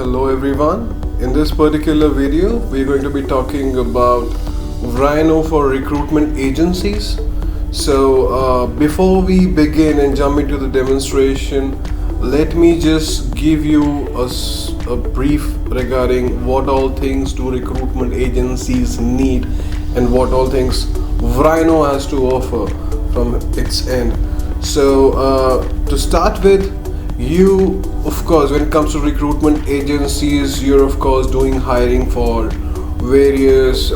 Hello everyone. In this particular video, we're going to be talking about Vryno for recruitment agencies. So before we begin and jump into the demonstration, let me just give you a brief regarding what all things do recruitment agencies need and what all things Vryno has to offer from its end. So to start with, you of course, when it comes to recruitment agencies, you're of course doing hiring for various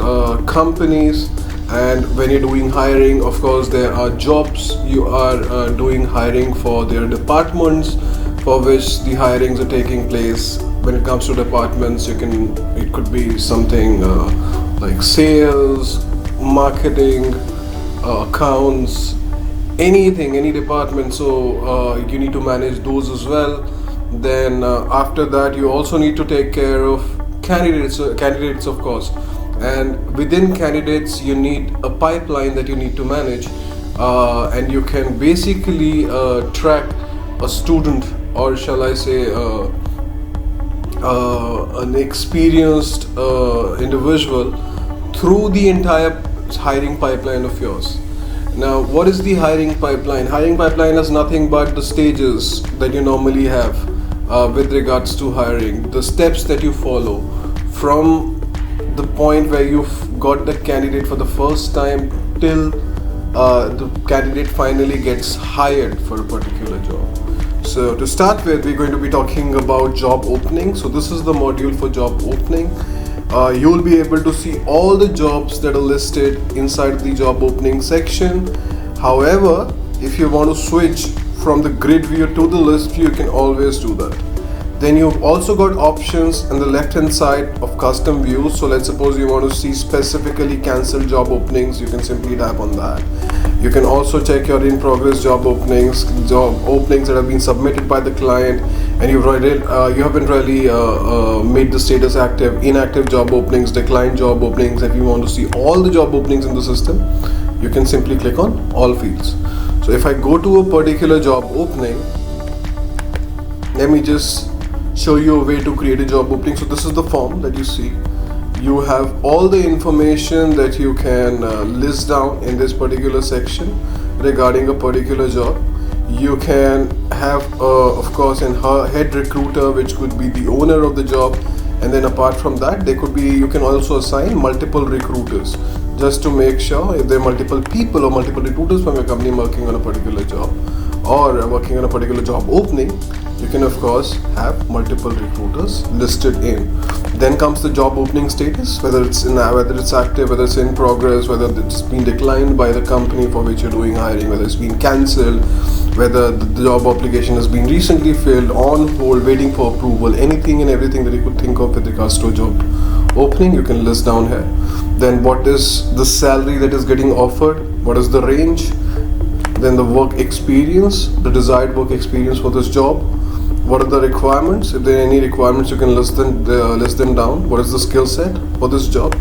companies, and when you're doing hiring, of course there are jobs you are doing hiring for their departments for which the hirings are taking place. When it comes to departments, it could be something like sales, marketing, accounts, anything, any department. So you need to manage those as well. Then after that, you also need to take care of candidates of course, and within candidates you need a pipeline that you need to manage, and you can basically track a student, or shall I say an experienced individual through the entire hiring pipeline of yours. Now, what is the hiring pipeline? Hiring pipeline is nothing but the stages that you normally have with regards to hiring, the steps that you follow from the point where you've got the candidate for the first time till the candidate finally gets hired for a particular job. So to start with, we're going to be talking about job opening. So this is the module for job opening. You'll be able to see all the jobs that are listed inside the job opening section. However, if you want to switch from the grid view to the list view, you can always do that. Then you've also got options on the left hand side of custom views. So let's suppose you want to see specifically cancelled job openings, you can simply tap on that. You can also check your in progress job openings that have been submitted by the client, and you haven't really made the status active, inactive job openings, declined job openings. If you want to see all the job openings in the system, you can simply click on all fields. So if I go to a particular job opening, let me just show you a way to create a job opening. So this is the form that you see. You have all the information that you can list down in this particular section regarding a particular job. You can have of course a head recruiter, which could be the owner of the job, and then apart from that, you can also assign multiple recruiters, just to make sure if there are multiple people or multiple recruiters from your company working on a particular job or working on a particular job opening, you can of course have multiple recruiters listed in. Then comes the job opening status, whether it's active, whether it's in progress, whether it's been declined by the company for which you're doing hiring, whether it's been cancelled, whether the job application has been recently filled, on hold, waiting for approval, anything and everything that you could think of with regards to a job opening, you can list down here. Then what is the salary that is getting offered, what is the range, then the work experience, the desired work experience for this job, what are the requirements, if there are any requirements you can list them down, what is the skill set for this job,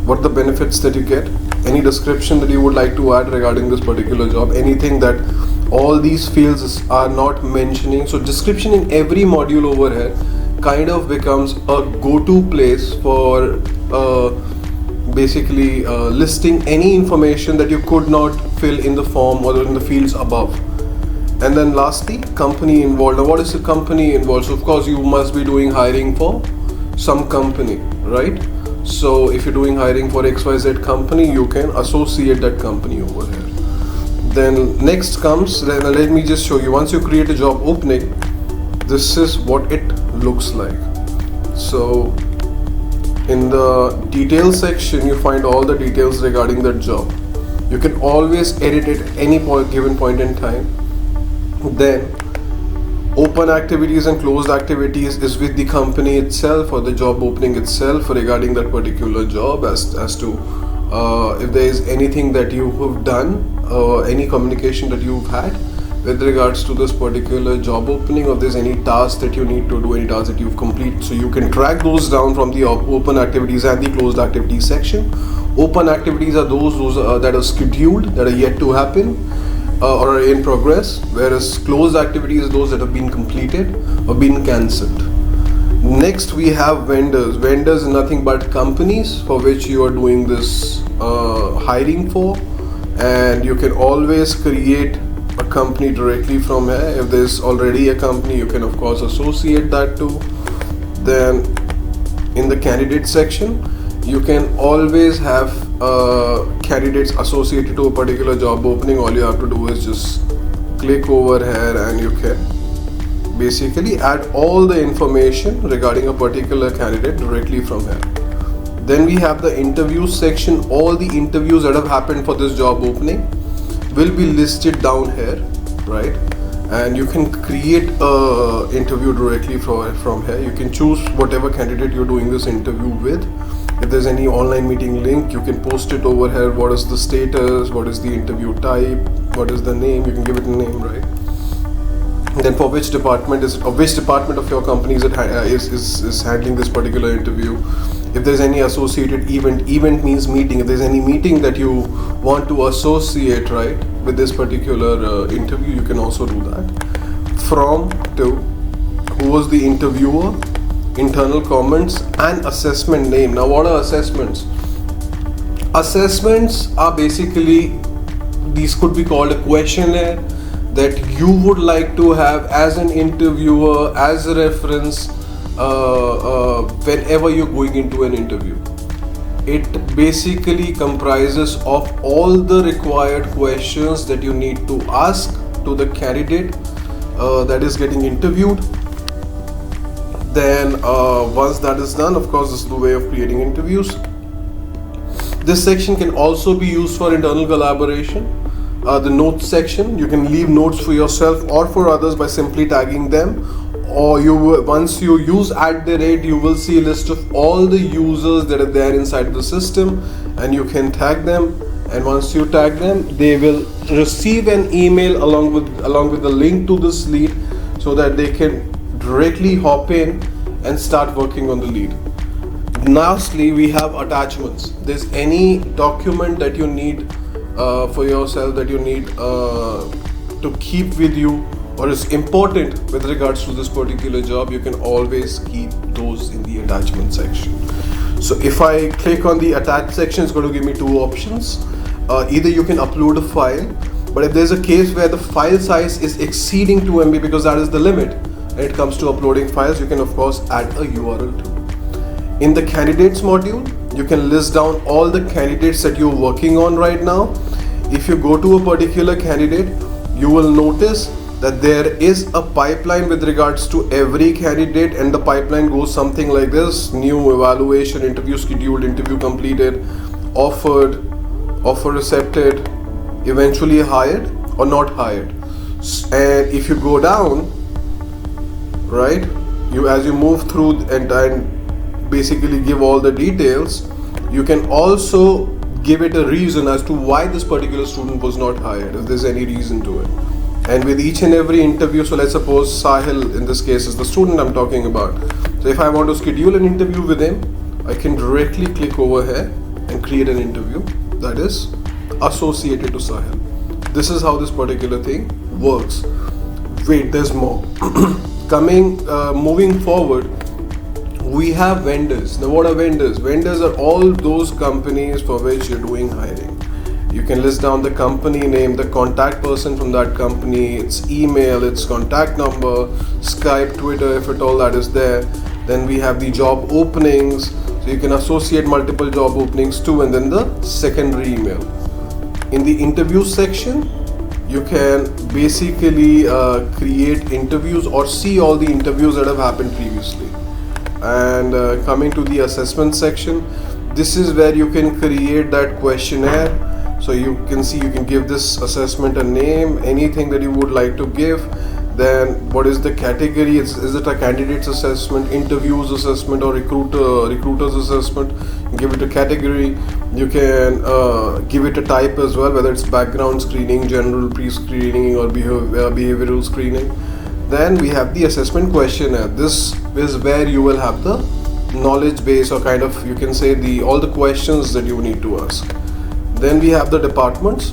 what are the benefits that you get, any description that you would like to add regarding this particular job, anything that all these fields are not mentioning. So description in every module over here kind of becomes a go-to place for basically listing any information that you could not fill in the form or in the fields above. And then lastly, company involved. Now what is the company involved? So of course you must be doing hiring for some company, right? So if you're doing hiring for XYZ company, you can associate that company over here. Then next comes, let me just show you, once you create a job opening, this is what it looks like. So in the details section, you find all the details regarding that job. You can always edit it at any given point in time. Then open activities and closed activities is with the company itself or the job opening itself regarding that particular job, as to if there is anything that you have done, any communication that you've had with regards to this particular job opening, or there's any task that you need to do, any task that you've completed. So you can track those down from the open activities and the closed activities section. Open activities are those that are scheduled, that are yet to happen, or are in progress, whereas closed activities are those that have been completed or been cancelled. Next we have vendors. Vendors are nothing but companies for which you are doing this hiring for, and you can always create a company directly from here. If there's already a company, you can of course associate that too. Then in the candidate section, you can always have candidates associated to a particular job opening. All you have to do is just click over here and you can basically add all the information regarding a particular candidate directly from here. Then we have the interview section. All the interviews that have happened for this job opening will be listed down here, right? And you can create a interview directly from here. You can choose whatever candidate you're doing this interview with. If there's any online meeting link, you can post it over here. What is the status? What is the interview type? What is the name? You can give it a name, right? Then for which department of your company is handling this particular interview. If there's any associated event means meeting. If there's any meeting that you want to associate, right, with this particular interview, you can also do that. From to who was the interviewer, internal comments, and assessment name. Now what are assessments? Assessments are basically, these could be called a questionnaire that you would like to have as an interviewer, as a reference whenever you're going into an interview. It basically comprises of all the required questions that you need to ask to the candidate that is getting interviewed. Then once that is done, of course, this is the way of creating interviews. This section can also be used for internal collaboration. The notes section, you can leave notes for yourself or for others by simply tagging them, or once you use @, you will see a list of all the users that are there inside the system, and you can tag them. And once you tag them, they will receive an email along with the link to this lead, so that they can directly hop in and start working on the lead. Lastly, we have attachments. There's any document that you need for yourself, that you need to keep with you, or is important with regards to this particular job, you can always keep those in the attachment section. So if I click on the attach section, it's going to give me two options. Either you can upload a file, but if there's a case where the file size is exceeding 2 MB, because that is the limit when it comes to uploading files, you can of course add a URL too. In the candidates module, you can list down all the candidates that you're working on right now. If you go to a particular candidate, you will notice that there is a pipeline with regards to every candidate, and the pipeline goes something like this: new, evaluation, interview scheduled, interview completed, offered, offer accepted, eventually hired or not hired. And if you go down, right, as you move through and basically give all the details, you can also give it a reason as to why this particular student was not hired, if there's any reason to it. And with each and every interview, so let's suppose Sahil in this case is the student I'm talking about. So if I want to schedule an interview with him, I can directly click over here and create an interview that is associated to Sahil. This is how this particular thing works. Wait, there's more. Moving forward, we have vendors. Now what are vendors? Vendors are all those companies for which you're doing hiring. You can list down the company name, the contact person from that company, its email, its contact number, Skype, Twitter, if at all that is there. Then we have the job openings, so you can associate multiple job openings too, and then the secondary email. In the interview section, you can basically create interviews or see all the interviews that have happened previously. And coming to the assessment section, this is where you can create that questionnaire. So you can see, you can give this assessment a name, anything that you would like to give. Then what is the category? Is it a candidate's assessment, interviews assessment, or recruiter's assessment? Give it a category. You can give it a type as well, whether it's background screening, general pre-screening, or behavioral screening. Then we have the assessment questionnaire. This is where you will have the knowledge base, or kind of, you can say, all the questions that you need to ask. Then we have the departments.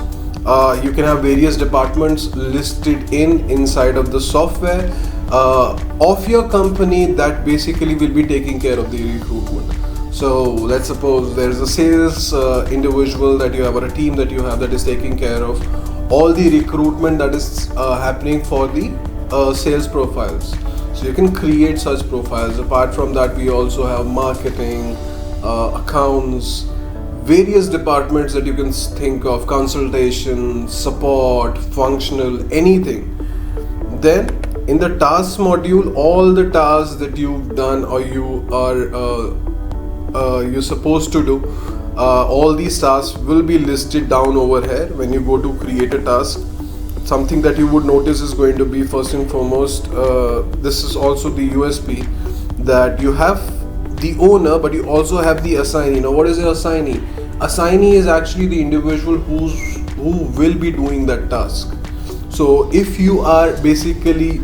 You can have various departments listed inside of the software. of your company that basically will be taking care of the recruitment. So let's suppose there's a sales individual that you have, or a team that you have, that is taking care of all the recruitment that is happening for the sales profiles. So you can create such profiles. Apart from that, we also have marketing, accounts, various departments that you can think of, consultation, support, functional, anything. Then in the tasks module, all the tasks that you've done or you are you're supposed to do, all these tasks will be listed down over here. When you go to create a task, something that you would notice is going to be, first and foremost, this is also the USP, that you have the owner but you also have the assignee. Now what is the assignee? Assignee is actually the individual who will be doing that task. So if you are basically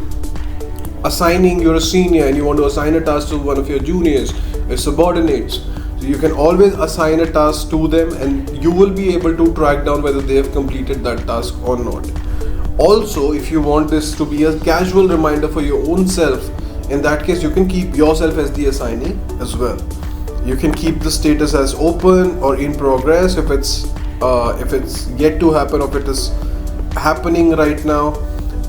assigning, you're a senior and you want to assign a task to one of your juniors, your subordinates, so you can always assign a task to them and you will be able to track down whether they have completed that task or not. Also, if you want this to be a casual reminder for your own self, in that case you can keep yourself as the assignee as well. You can keep the status as open or in progress if it's yet to happen, or if it is happening right now.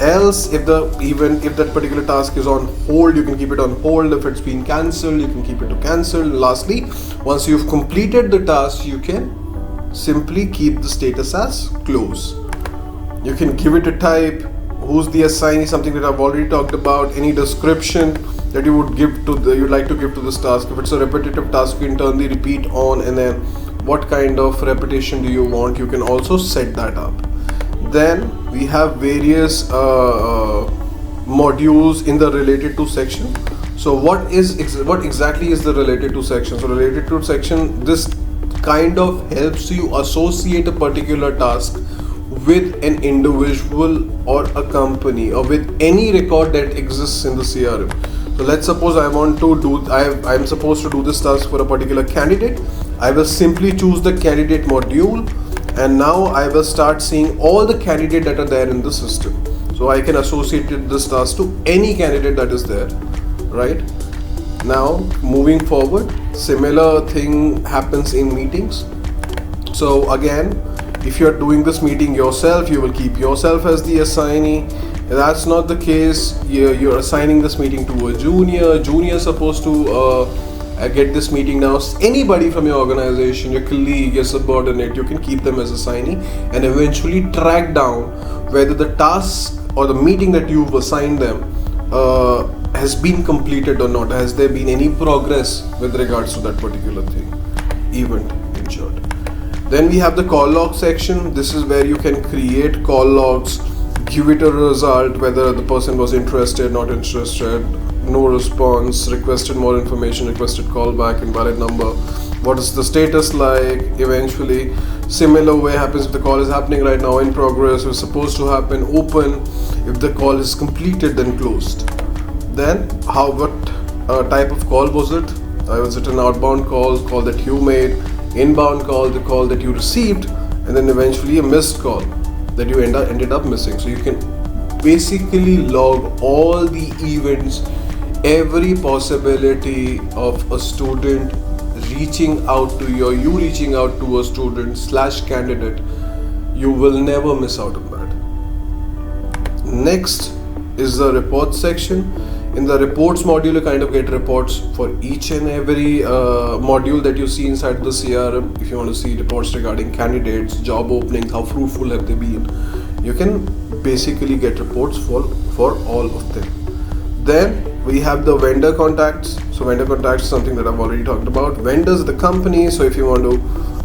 Else, even if that particular task is on hold, you can keep it on hold. If it's been cancelled, you can keep it to cancelled. Lastly, once you've completed the task, you can simply keep the status as close. You can give it a type, who's the assignee, something that I've already talked about, any description that you would you'd like to give to this task. If it's a repetitive task, you can turn the repeat on, and then what kind of repetition do you want, you can also set that up. Then we have various modules in the related to section. So what exactly is the related to section? So related to section, this kind of helps you associate a particular task with an individual or a company, or with any record that exists in the CRM. So let's suppose I'm supposed to do this task for a particular candidate. I will simply choose the candidate module, and now I will start seeing all the candidates that are there in the system. So I can associate this task to any candidate that is there, right? Now moving forward, similar thing happens in meetings. So again, if you're doing this meeting yourself, you will keep yourself as the assignee. If that's not the case, you're assigning this meeting to a junior. Junior is supposed to get this meeting now. Anybody from your organization, your colleague, your subordinate, you can keep them as assignee and eventually track down whether the task or the meeting that you've assigned them has been completed or not. Has there been any progress with regards to that particular thing, event in short. Then we have the call log section. This is where you can create call logs, give it a result, whether the person was interested, not interested, no response, requested more information, requested callback, invalid number, what is the status like. Eventually, similar way happens if the call is happening right now, in progress, was supposed to happen, open. If the call is completed, then closed. Then what type of call was it? Was it an outbound call that you made, inbound call, the call that you received, and then eventually a missed call that you ended up missing. So you can basically log all the events, every possibility of a student reaching out to you reaching out to a student / candidate. You will never miss out on that. Next is the report section. In the reports module, you kind of get reports for each and every module that you see inside the CRM. If you want to see reports regarding candidates, job openings, how fruitful have they been, you can basically get reports for all of them. Then we have the vendor contacts. So vendor contacts is something that I've already talked about. Vendors are the company. So if you want to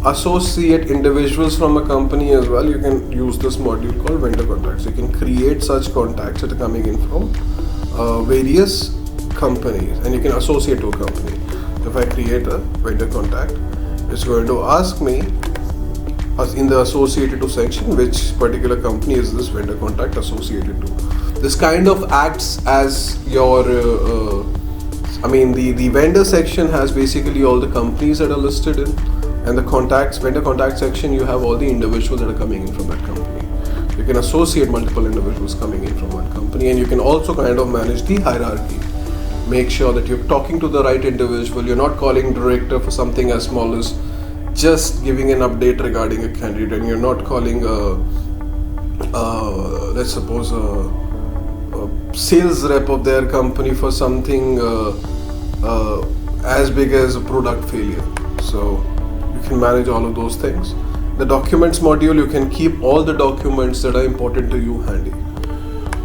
associate individuals from a company as well, you can use this module called vendor contacts. You can create such contacts that are coming in from various companies, and you can associate to a company. If I create a vendor contact, it's going to ask me in the associated to section which particular company is this vendor contact associated to. This kind of acts as your the vendor section has basically all the companies that are listed in, and the vendor contact section, you have all the individuals that are coming in from that company. You can associate multiple individuals coming in from one company, and you can also kind of manage the hierarchy. Make sure that you're talking to the right individual. You're not calling director for something as small as just giving an update regarding a candidate, and you're not calling let's suppose a sales rep of their company for something as big as a product failure. So you can manage all of those things. The documents module, you can keep all the documents that are important to you handy.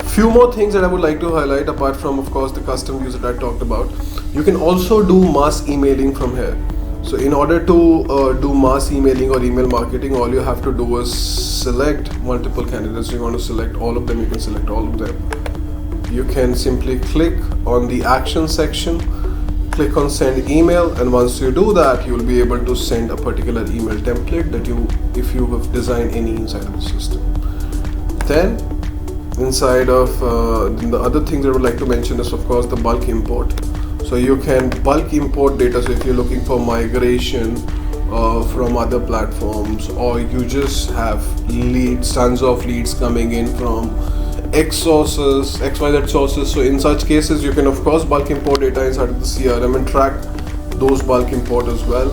Few more things that I would like to highlight, apart from of course the custom views that I talked about. You can also do mass emailing from here. So in order to do mass emailing or email marketing, all you have to do is select multiple candidates. You want to select all of them, you can select all of them. You can simply click on the action section, click on send email, and once you do that, you will be able to send a particular email template that if you have designed any inside of the system. Then inside of the other things I would like to mention is of course the bulk import. So you can bulk import data. So if you're looking for migration from other platforms, or you just have leads, tons of leads coming in from X sources, XYZ sources. So in such cases, you can of course bulk import data inside of the CRM and track those bulk import as well.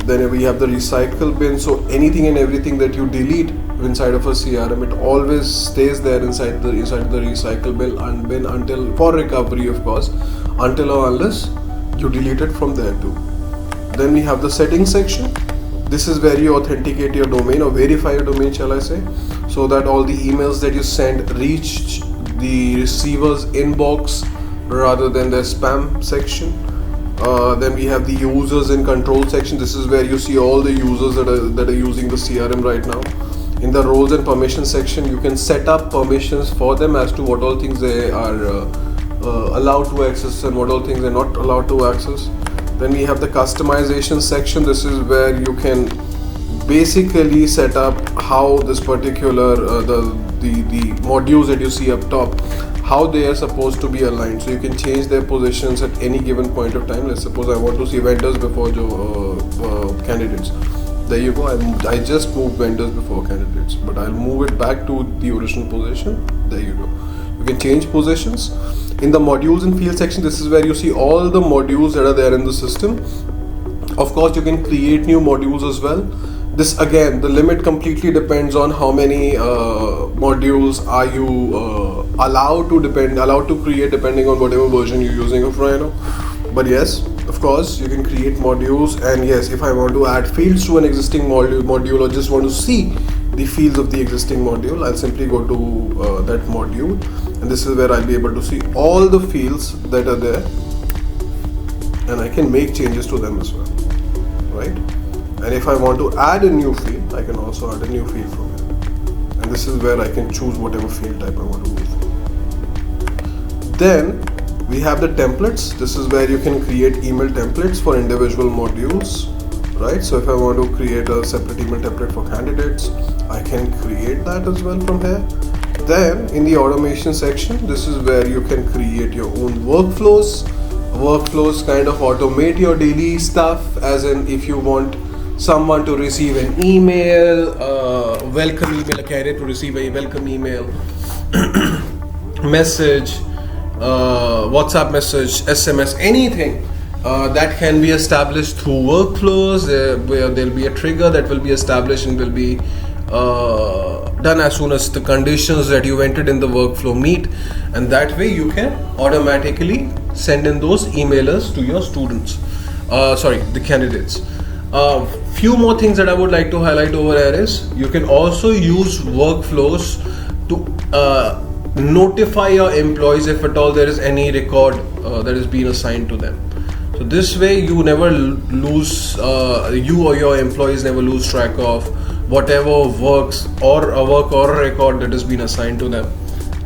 Then we have the recycle bin. So anything and everything that you delete inside of a CRM, it always stays there inside the recycle bin until for recovery, of course, until or unless you delete it from there too. Then we have the settings section. This is where you authenticate your domain, or verify your domain, shall I say, so that all the emails that you send reach the receiver's inbox rather than their spam section. Then we have the users and control section. This is where you see all the users that are using the CRM right now. In the roles and permissions section, you can set up permissions for them as to what all things they are allowed to access and what all things they're not allowed to access. Then we have the customization section. This is where you can basically set up how this particular the modules that you see up top, how they are supposed to be aligned. So you can change their positions at any given point of time. Let's suppose I want to see vendors before candidates. There you go. I just moved vendors before candidates, but I'll move it back to the original position. There you go. You can change positions. In the modules and field section, this is where you see all the modules that are there in the system. Of course, you can create new modules as well. This again, the limit completely depends on how many modules are you allowed to create, depending on whatever version you're using of Vryno. But yes, of course, you can create modules. And yes, if I want to add fields to an existing module or just want to see the fields of the existing module, I'll simply go to that module, and this is where I'll be able to see all the fields that are there, and I can make changes to them as well, right? And if I want to add a new field, I can also add a new field from here, and this is where I can choose whatever field type I want to move. Then we have the templates. This is where you can create email templates for individual modules, right? So if I want to create a separate email template for candidates, I can create that as well from here. Then in the automation section, this is where you can create your own workflows kind of automate your daily stuff, as in if you want someone to receive an email, welcome email, a candidate to receive a welcome email, message, WhatsApp message, SMS, anything that can be established through workflows, where there'll be a trigger that will be established and will be done as soon as the conditions that you entered in the workflow meet, and that way you can automatically send in those emailers to your students, the candidates. Few more things that I would like to highlight over here is you can also use workflows to notify your employees if at all there is any record that is being assigned to them. So this way you never lose, you or your employees never lose track of whatever works or a work or a record that has been assigned to them.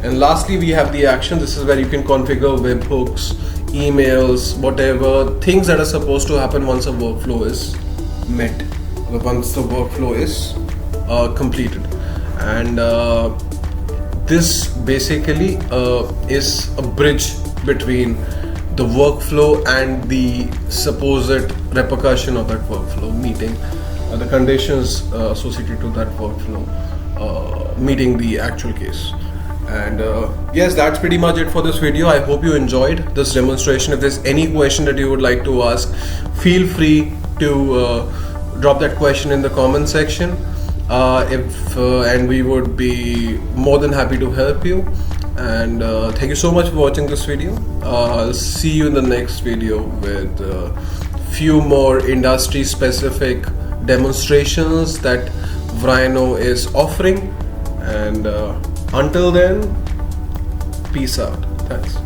And lastly, we have the action. This is where you can configure webhooks, emails, whatever things that are supposed to happen once a workflow is met, once the workflow is completed. And this basically is a bridge between the workflow and the supposed repercussion of that workflow meeting, the conditions associated to that workflow. meeting the actual case. And yes, that's pretty much it for this video. I hope you enjoyed this demonstration. If there's any question that you would like to ask, feel free to drop that question in the comment section. And we would be more than happy to help you. And thank you so much for watching this video. I'll see you in the next video with few more industry specific demonstrations that Vryno is offering. And until then, peace out. Thanks.